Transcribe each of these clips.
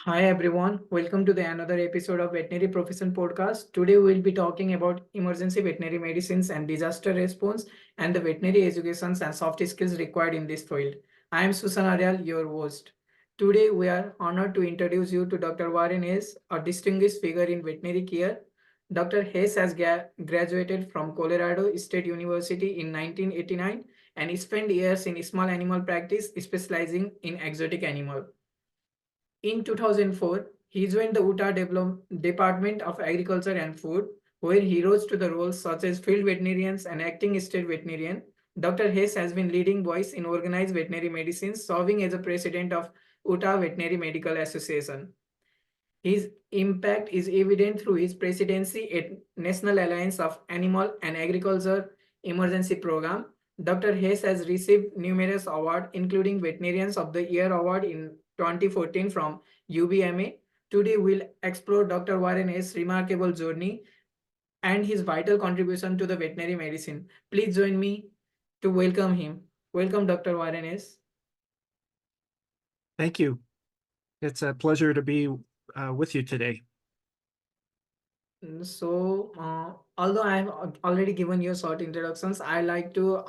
Hi everyone, welcome to the another episode of Veterinary Profession Podcast. Today we'll be talking about emergency veterinary medicines and disaster response and the veterinary educations and soft skills required in this field. I am Susan Aryal, your host. Today we are honored to introduce you to Dr. Warren Hess, a distinguished figure in veterinary care. Dr. Hess has graduated from Colorado State University in 1989 and spent years in small animal practice specializing in exotic animal. In 2004, he joined the Utah Department of Agriculture and Food, where he rose to the roles such as field veterinarians and acting state veterinarian. Dr. Hess has been leading voice in organized veterinary medicine, serving as a president of Utah Veterinary Medical Association. His impact is evident through his presidency at National Alliance of Animal and Agriculture Emergency Program. Dr. Hess has received numerous awards, including Veterinarians of the Year Award in 2014 from UVMA. Today, we'll explore Dr. Warren Hess' remarkable journey and his vital contribution to the veterinary medicine. Please join me to welcome him. Welcome, Dr. Warren Hess. Thank you. It's a pleasure to be with you today. Although I have already given you short introductions, I like to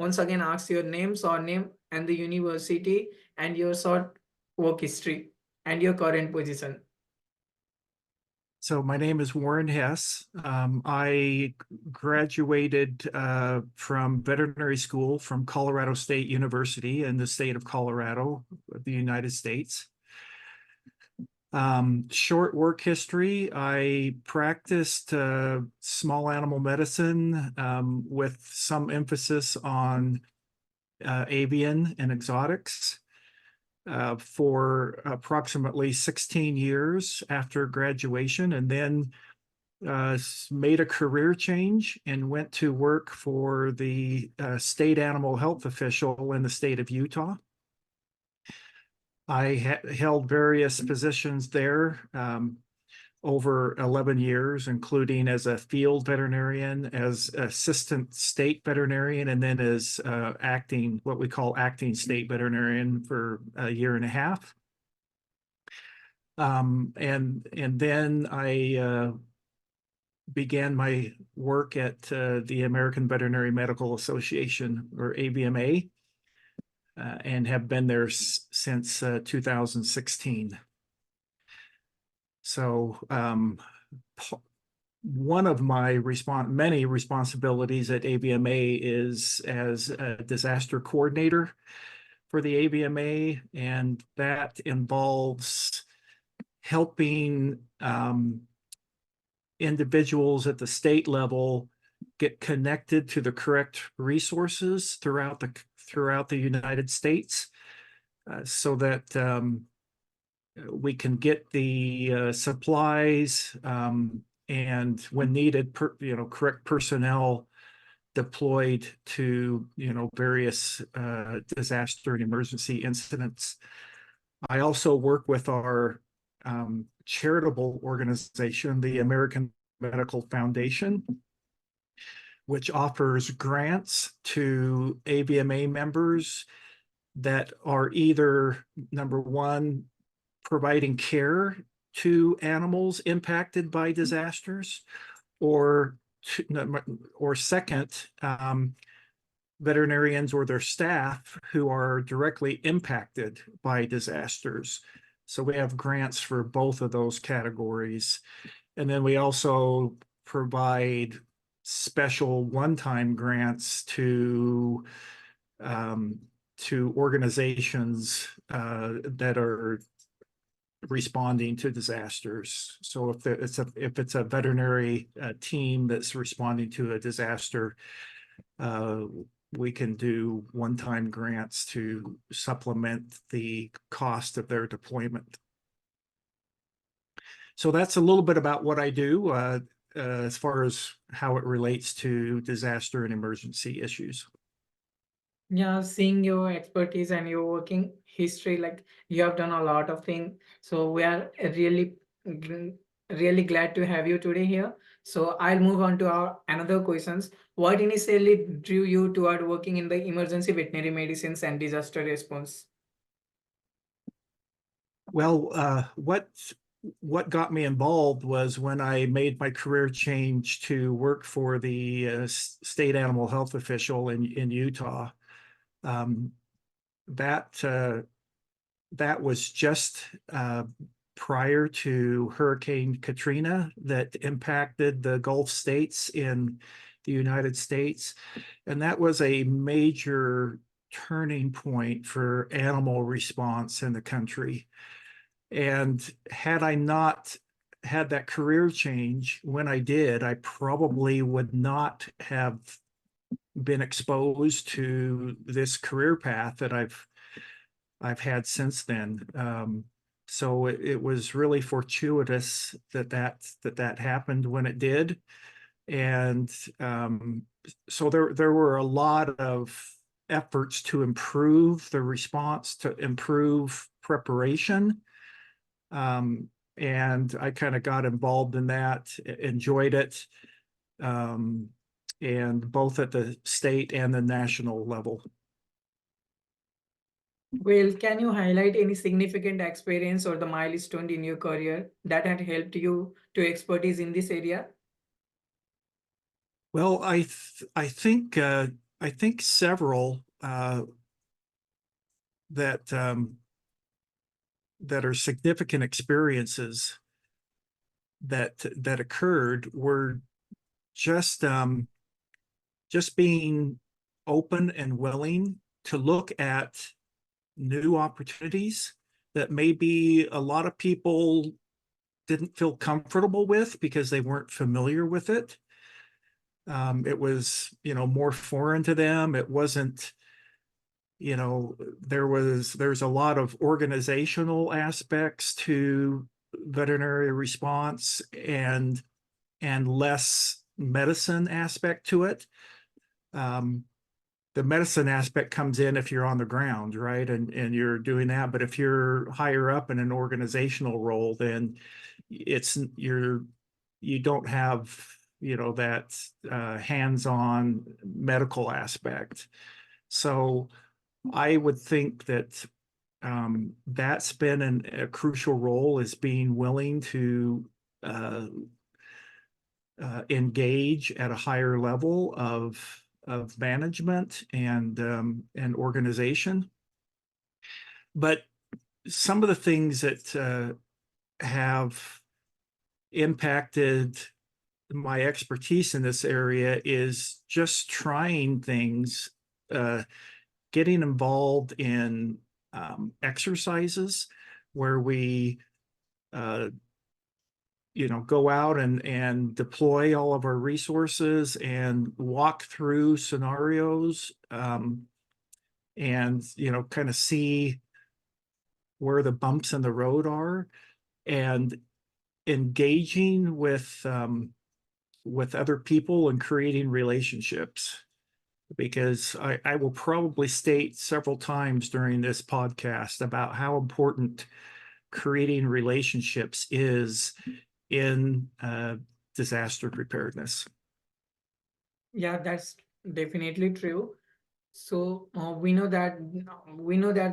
once again ask your name, surname, and the university, and your short work history and your current position. So my name is Warren Hess. I graduated from veterinary school from Colorado State University in the state of Colorado, the United States. Short work history. I practiced small animal medicine with some emphasis on avian and exotics for approximately 16 years after graduation, and then made a career change and went to work for the state animal health official in the state of Utah. I held various positions there over 11 years, including as a field veterinarian, as assistant state veterinarian, and then as what we call acting state veterinarian for a year and a half. And then I began my work at the American Veterinary Medical Association, or AVMA, and have been there since 2016. So one of my many responsibilities at AVMA is as a disaster coordinator for the AVMA, and that involves helping individuals at the state level get connected to the correct resources throughout the United States, so that we can get the supplies and, when needed, correct personnel deployed to various disaster and emergency incidents. I also work with our charitable organization, the American Medical Foundation, which offers grants to AVMA members that are either, number one, providing care to animals impacted by disasters, or second, veterinarians or their staff who are directly impacted by disasters. So we have grants for both of those categories. And then we also provide special one-time grants to organizations that are responding to disasters. So if it's a veterinary team that's responding to a disaster, we can do one-time grants to supplement the cost of their deployment. So that's a little bit about what I do as far as how it relates to disaster and emergency issues. Yeah, seeing your expertise and your working history, like you have done a lot of things. So we are really glad to have you today here. So I'll move on to our another questions. What initially drew you toward working in the emergency veterinary medicines and disaster response? Well, what got me involved was when I made my career change to work for the state animal health official in Utah. Um, that that was just prior to Hurricane Katrina that impacted the Gulf states in the United States, and that was a major turning point for animal response in the country. And had I not had that career change when I did, I probably would not have been exposed to this career path that I've had since then. So it was really fortuitous that happened when it did, and so there were a lot of efforts to improve the response, to improve preparation, and I kind of got involved in that, enjoyed it, um, and both at the state and the national level. Well, can you highlight any significant experience or the milestone in your career that had helped you to expertise in this area? Well, I think several that that are significant experiences that occurred were just just being open and willing to look at new opportunities that maybe a lot of people didn't feel comfortable with because they weren't familiar with it. It was, more foreign to them. It wasn't, there's a lot of organizational aspects to veterinary response and less medicine aspect to it. The medicine aspect comes in if you're on the ground, right? And you're doing that. But if you're higher up in an organizational role, then you don't have, that hands-on medical aspect. So I would think that that's been a crucial role, is being willing to engage at a higher level of management and organization. But some of the things that have impacted my expertise in this area is just trying things, getting involved in exercises where we go out and deploy all of our resources and walk through scenarios, and kind of see where the bumps in the road are, and engaging with other people and creating relationships. Because I will probably state several times during this podcast about how important creating relationships is in disaster preparedness. Yeah, that's definitely true. So we know that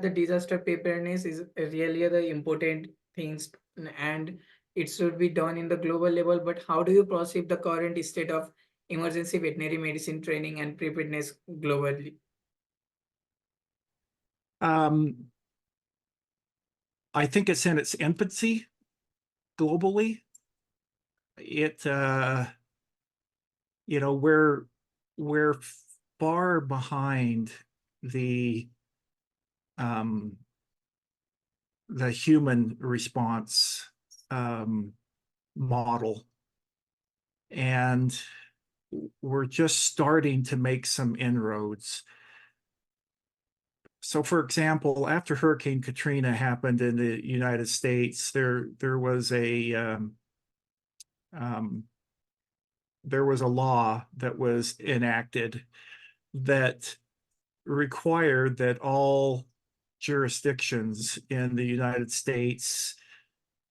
the disaster preparedness is really the important things, and it should be done in the global level. But how do you perceive the current state of emergency veterinary medicine training and preparedness globally? Um, I think it's in its infancy globally. It we're far behind the um, the human response model, and we're just starting to make some inroads. So, for example, after Hurricane Katrina happened in the United States, there was um, a law that was enacted that required that all jurisdictions in the United States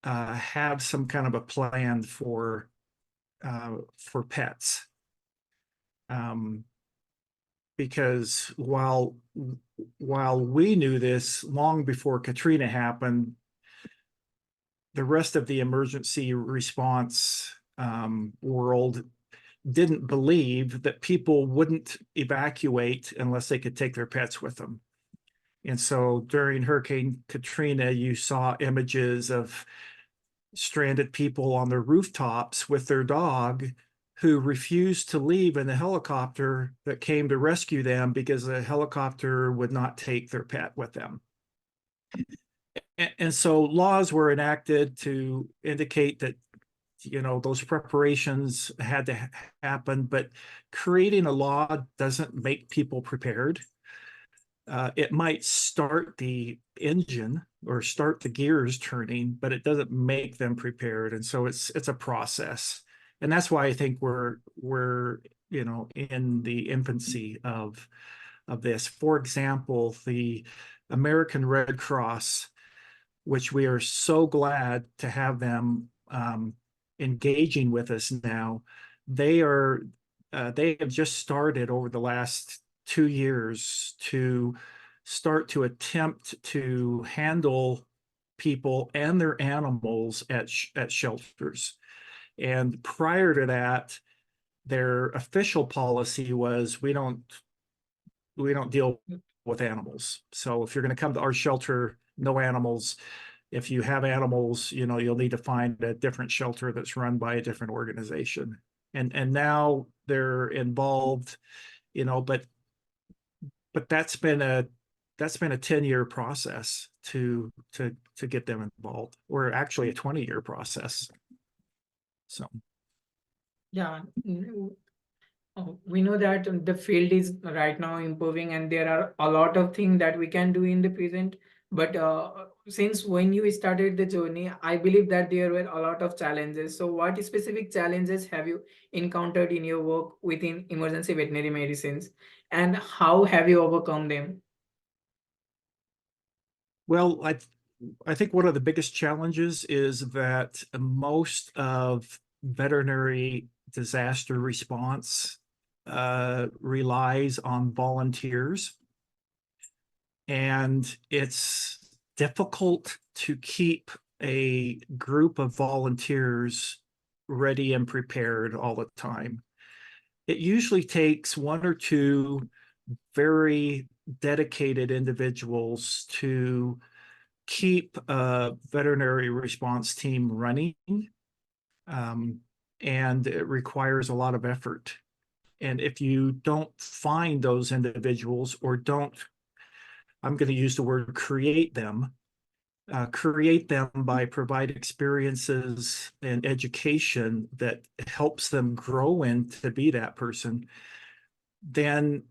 have some kind of a plan for pets. Because while we knew this long before Katrina happened, the rest of the emergency response world didn't believe that people wouldn't evacuate unless they could take their pets with them. And so during Hurricane Katrina, you saw images of stranded people on their rooftops with their dog who refused to leave in the helicopter that came to rescue them because the helicopter would not take their pet with them. And so laws were enacted to indicate that, those preparations had to happen, but creating a law doesn't make people prepared. It might start the engine or start the gears turning, but it doesn't make them prepared. And so it's a process. And that's why I think we're in the infancy of this. For example, the American Red Cross, which we are so glad to have them engaging with us now, they have just started over the last 2 years to start to attempt to handle people and their animals at shelters. And prior to that, their official policy was we don't deal with animals. So if you're going to come to our shelter, no animals. If you have animals, you'll need to find a different shelter that's run by a different organization. And now they're involved, but that's been a 10-year process to get them involved, or actually a 20-year process. So Yeah, we know that the field is right now improving and there are a lot of things that we can do in the present. But since when you started the journey, I believe that there were a lot of challenges. So what specific challenges have you encountered in your work within emergency veterinary medicines, and how have you overcome them? well, I think one of the biggest challenges is that most of veterinary disaster response relies on volunteers, and it's difficult to keep a group of volunteers ready and prepared all the time. It usually takes one or two very dedicated individuals to keep a veterinary response team running, and it requires a lot of effort. And if you don't find those individuals, or I'm going to use the word create them by providing experiences and education that helps them grow into be that person, then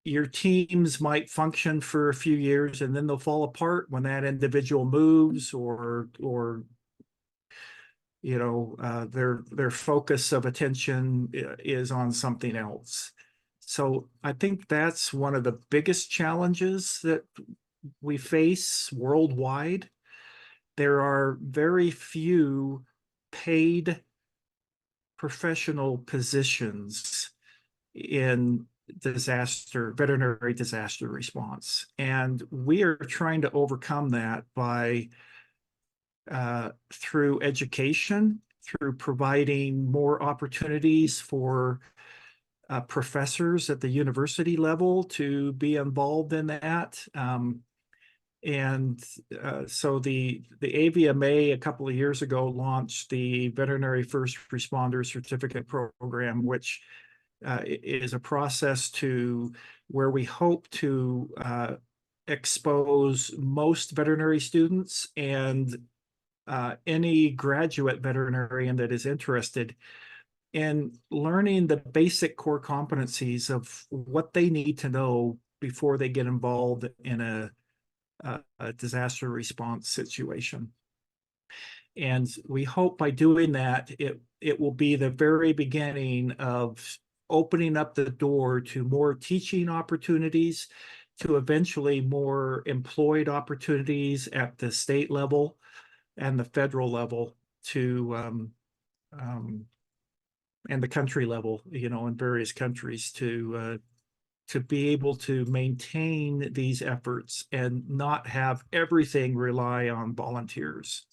your teams might function for a few years and then they'll fall apart when that individual moves, or their focus of attention is on something else. So I think that's one of the biggest challenges that we face worldwide. There are very few paid professional positions in veterinary disaster response. And we are trying to overcome that by through education, through providing more opportunities for professors at the university level to be involved in that. So the UVMA a couple of years ago launched the Veterinary First Responder Certificate Program, which is a process where we hope to expose most veterinary students and any graduate veterinarian that is interested in learning the basic core competencies of what they need to know before they get involved in a disaster response situation. And we hope by doing that, it will be the very beginning of opening up the door to more teaching opportunities, to eventually more employed opportunities at the state level and the federal level, and the country level, in various countries, to be able to maintain these efforts and not have everything rely on volunteers.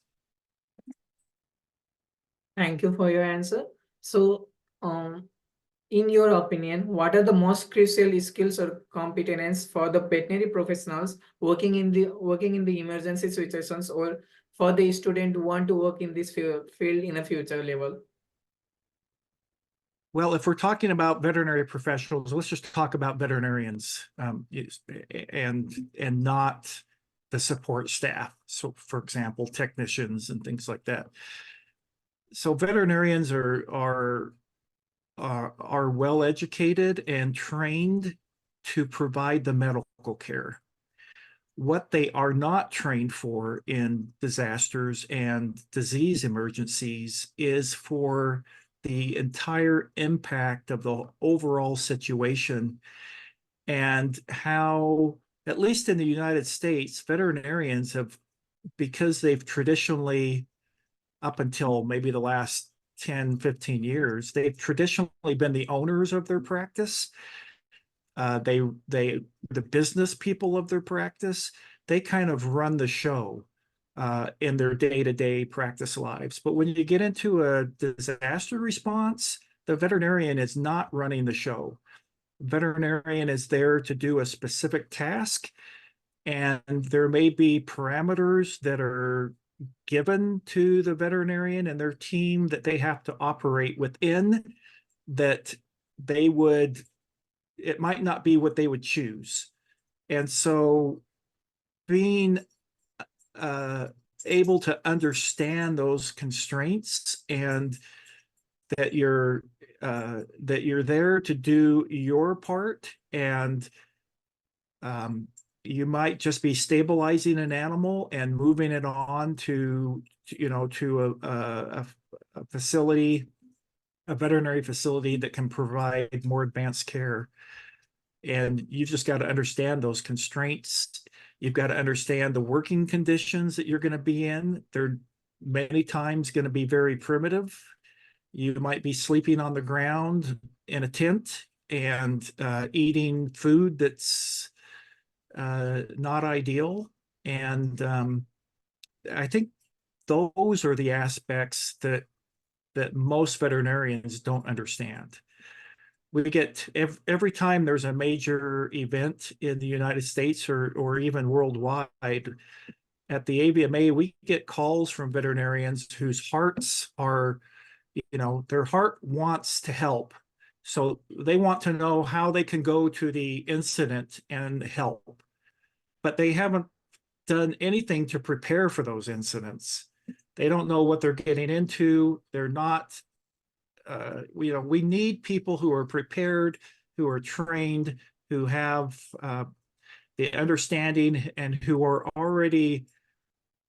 Thank you for your answer. So, in your opinion, what are the most crucial skills or competencies for the veterinary professionals working in the emergency situations, or for the student who want to work in this field in a future level? Well, if we're talking about veterinary professionals, let's just talk about veterinarians, and not the support staff. So, for example, technicians and things like that. So, veterinarians are well educated and trained to provide the medical care. What they are not trained for in disasters and disease emergencies is for the entire impact of the overall situation, and how, at least in the United States, veterinarians have, because they've traditionally, up until maybe the last 10, 15 years, they've traditionally been the owners of their practice. The business people of their practice, they kind of run the show in their day-to-day practice lives. But when you get into a disaster response, the veterinarian is not running the show. Veterinarian is there to do a specific task, and there may be parameters that are given to the veterinarian and their team that they have to operate within, that they would, it might not be what they would choose. And so being uh, able to understand those constraints, and that you're there to do your part, and you might just be stabilizing an animal and moving it on to a facility, a veterinary facility that can provide more advanced care. And you've just got to understand those constraints. You've got to understand the working conditions that you're going to be in. They're many times going to be very primitive. You might be sleeping on the ground in a tent and eating food that's not ideal. And I think those are the aspects that most veterinarians don't understand. We get every time there's a major event in the United States, or even worldwide, at the AVMA, we get calls from veterinarians whose hearts are, their heart wants to help. So they want to know how they can go to the incident and help, but they haven't done anything to prepare for those incidents. They don't know what they're getting into. They're not, we need people who are prepared, who are trained, who have the understanding, and who are already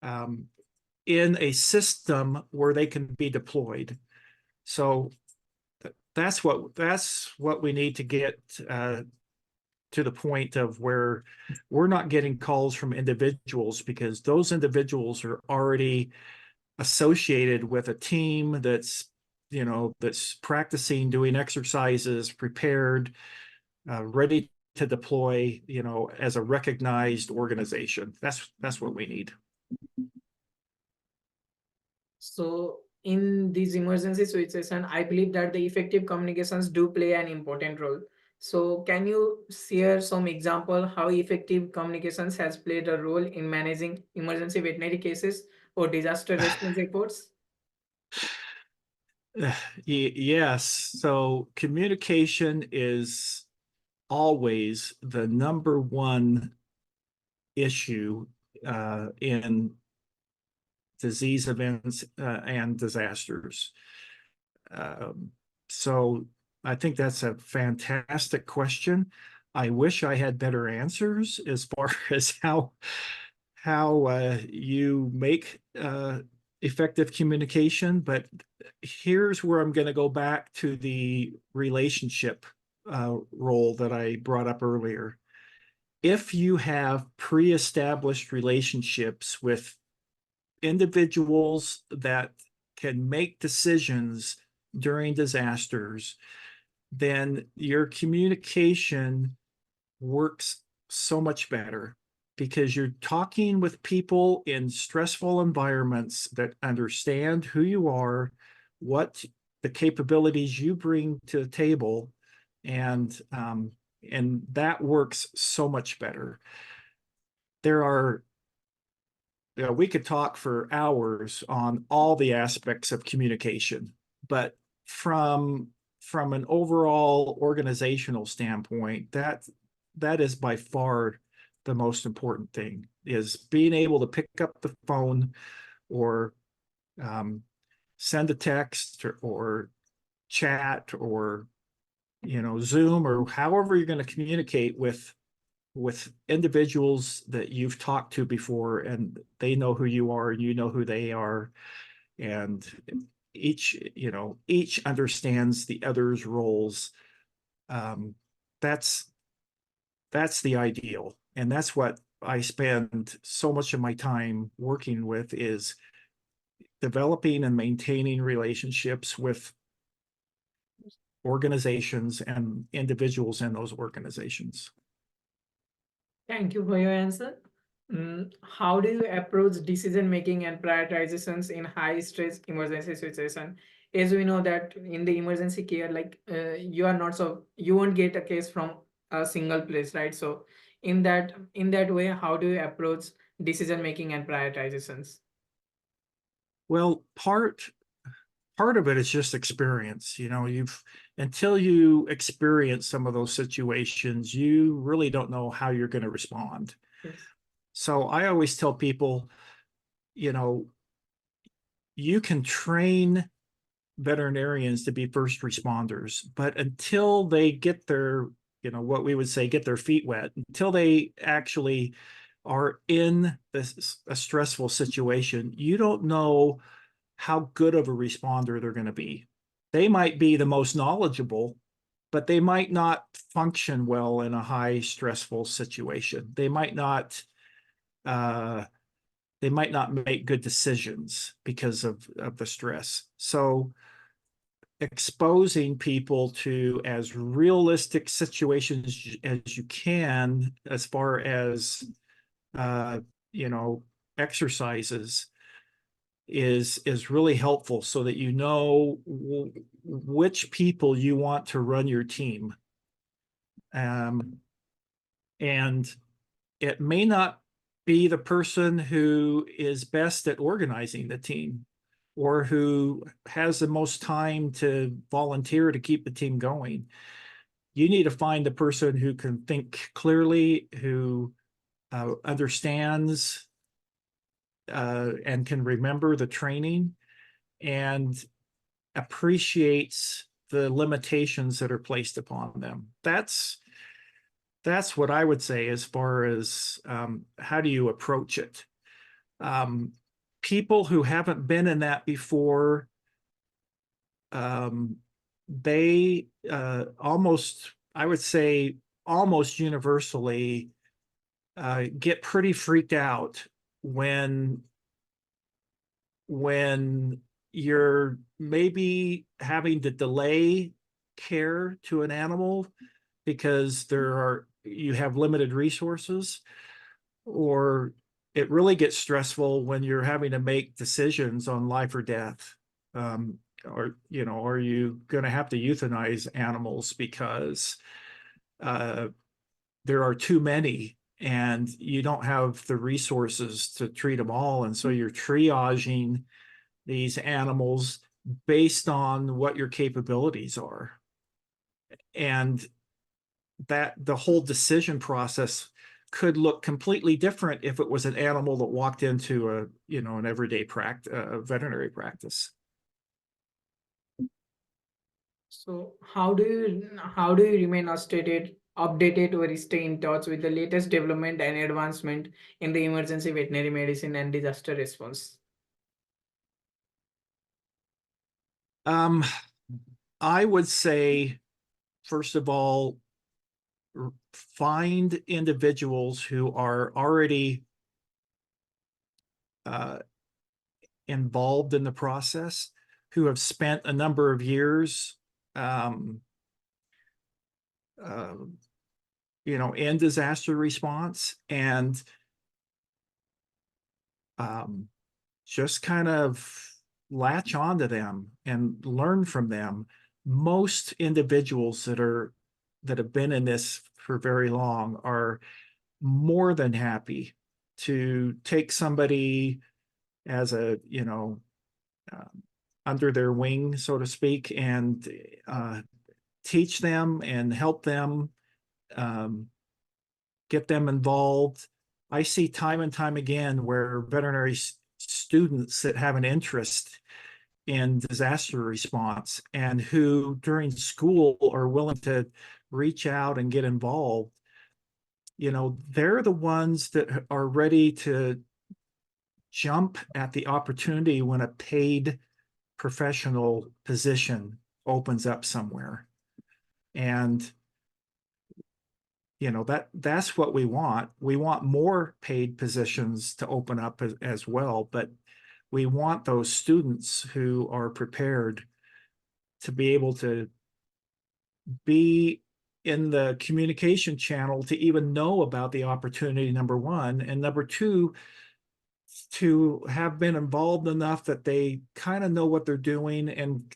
in a system where they can be deployed. So that's what we need to get to the point of where we're not getting calls from individuals, because those individuals are already associated with a team that's practicing, doing exercises, prepared, ready to deploy, as a recognized organization. That's what we need. So, in these emergency situations, I believe that the effective communications do play an important role. So, can you share some example how effective communications has played a role in managing emergency veterinary cases or disaster response efforts? Yes. So communication is always the number one issue in disease events and disasters. So I think that's a fantastic question. I wish I had better answers as far as how you make effective communication, but here's where I'm going to go back to the relationship role that I brought up earlier. If you have pre-established relationships with individuals that can make decisions during disasters, then your communication works so much better, because you're talking with people in stressful environments that understand who you are, what the capabilities you bring to the table, and that works so much better. There are, we could talk for hours on all the aspects of communication, but from an overall organizational standpoint, that is by far the most important thing, is being able to pick up the phone or send a text or chat or Zoom or however you're going to communicate with individuals that you've talked to before, and they know who you are and you know who they are, and each understands the other's roles. That's the ideal, and that's what I spend so much of my time working with, is developing and maintaining relationships with organizations and individuals in those organizations. Thank you for your answer. How do you approach decision making and prioritizations in high stress emergency situation? As we know that in the emergency care, like you won't get a case from a single place, right? So in that way, how do you approach decision making and prioritizations? Well, part of it is just experience. Until you experience some of those situations, you really don't know how you're going to respond. Yes. So I always tell people, you can train veterinarians to be first responders, but until they get their, what we would say, get their feet wet, until they actually are in a stressful situation, you don't know how good of a responder they're going to be. They might be the most knowledgeable, but they might not function well in a high stressful situation. They might not make good decisions because of the stress. So exposing people to as realistic situations as you can, as far as exercises, is really helpful, so that which people you want to run your team. And it may not be the person who is best at organizing the team, or who has the most time to volunteer to keep the team going. You need to find the person who can think clearly, who understands and can remember the training, and appreciates the limitations that are placed upon them. That's what I would say as far as how do you approach it. People who haven't been in that before, they I would say almost universally get pretty freaked out when you're maybe having to delay care to an animal because you have limited resources, or it really gets stressful when you're having to make decisions on life or death. Or are you going to have to euthanize animals because there are too many and you don't have the resources to treat them all, and so you're triaging these animals based on what your capabilities are. And that the whole decision process could look completely different if it was an animal that walked into an everyday veterinary practice. So how do you remain updated or stay in touch with the latest development and advancement in the emergency veterinary medicine and disaster response? I would say, first of all, find individuals who are already involved in the process, who have spent a number of years in disaster response, and just kind of latch onto them and learn from them. Most individuals that have been in this for very long are more than happy to take somebody as a, under their wing, so to speak, and teach them and help them, get them involved. I see time and time again where veterinary students that have an interest in disaster response and who during school are willing to reach out and get involved, they're the ones that are ready to jump at the opportunity when a paid professional position opens up somewhere. And that's what we want. We want more paid positions to open up as well, but we want those students who are prepared to be able to be in the communication channel to even know about the opportunity, number one, and number two, to have been involved enough that they kind of know what they're doing and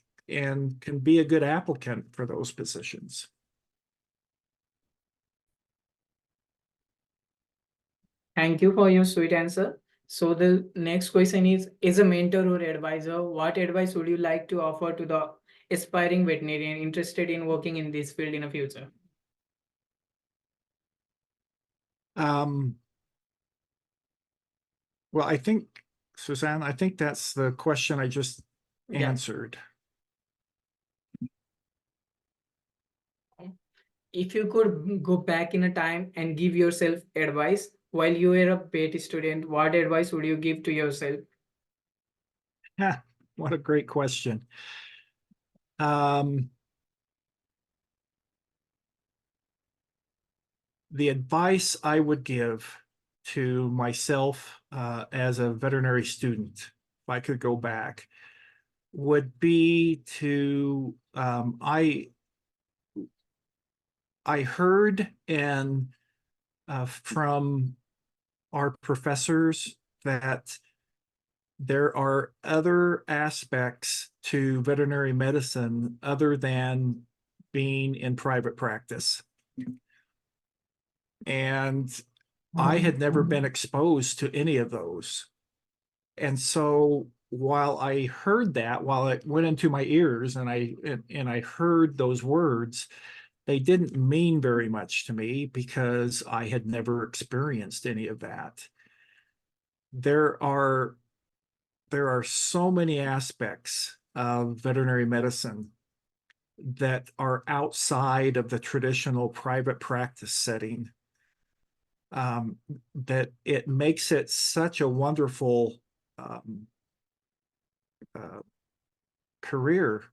can be a good applicant for those positions. Thank you for your sweet answer. So the next question is a mentor or advisor, what advice would you like to offer to the aspiring veterinarian interested in working in this field in the future? Well, I think, Suzanne, I think that's the question I just answered. If you could go back in a time and give yourself advice while you were a vet student, what advice would you give to yourself? Yeah, what a great question. The advice I would give to myself as a veterinary student, if I could go back, would be to I heard and from our professors that there are other aspects to veterinary medicine other than being in private practice. And I had never been exposed to any of those. And so while I heard that, while it went into my ears and I heard those words, they didn't mean very much to me because I had never experienced any of that. There are so many aspects of veterinary medicine that are outside of the traditional private practice setting, that it makes it such a wonderful career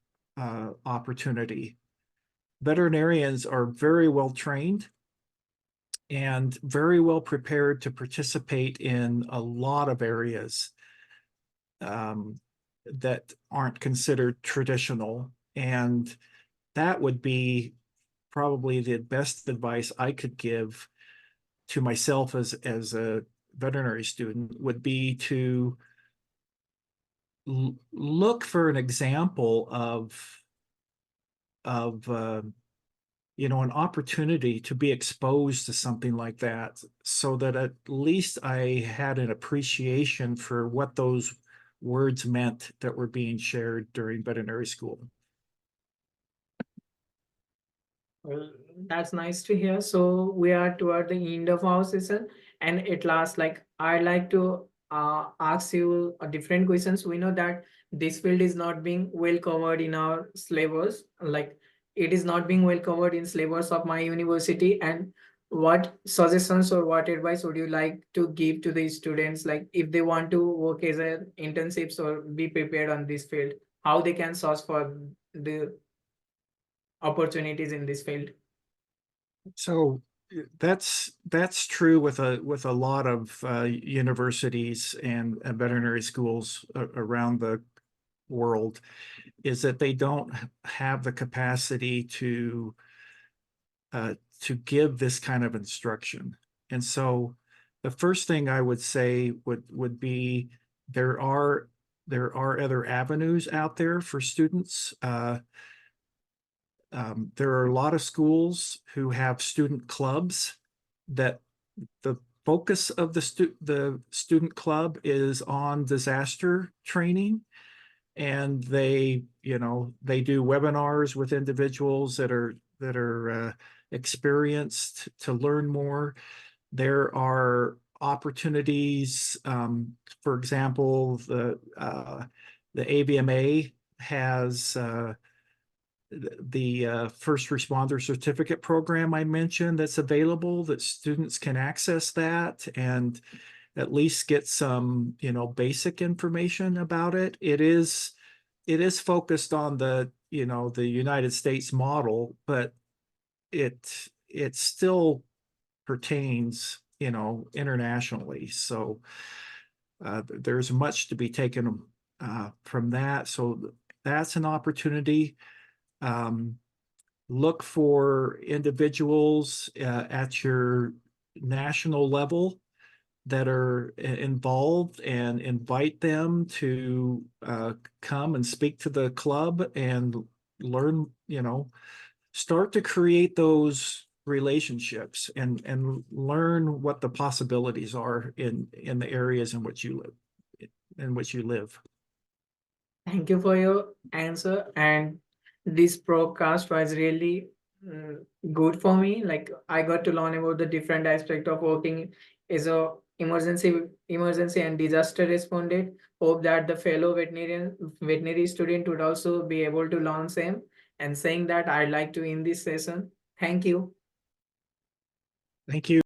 opportunity. Veterinarians are very well trained and very well prepared to participate in a lot of areas that aren't considered traditional. And that would be probably the best advice I could give to myself as a veterinary student, would be to look for an example of an opportunity to be exposed to something like that, so that at least I had an appreciation for what those words meant that were being shared during veterinary school. Well, that's nice to hear. So we are toward the end of our session, and at last, I'd like to ask you a different questions. We know that this field is not being well covered in our syllabus. It is not being well covered in syllabus of my university. And what suggestions or what advice would you like to give to the students, like if they want to work as an internships or be prepared on this field, how they can source for the opportunities in this field? So that's true with a lot of universities and veterinary schools around the world, is that they don't have the capacity to give this kind of instruction. And so the first thing I would say would be there are there are other avenues out there for students. There are a lot of schools who have student clubs that the focus of the student club is on disaster training, and they do webinars with individuals that are experienced to learn more. There are opportunities, for example, the AVMA has the first responder certificate program I mentioned that's available, that students can access that and at least get some, basic information about it. It is focused on the United States model, but it still pertains, internationally. So there's much to be taken from that. So that's an opportunity. Look for individuals at your national level that are involved and invite them to come and speak to the club and learn, start to create those relationships and learn what the possibilities are in the areas in which you live. Thank you for your answer. And this broadcast was really good for me. Like I got to learn about the different aspect of working as a emergency and disaster respondent. Hope that the fellow veterinary student would also be able to learn same. And saying that, I'd like to end this session. Thank you. Thank you.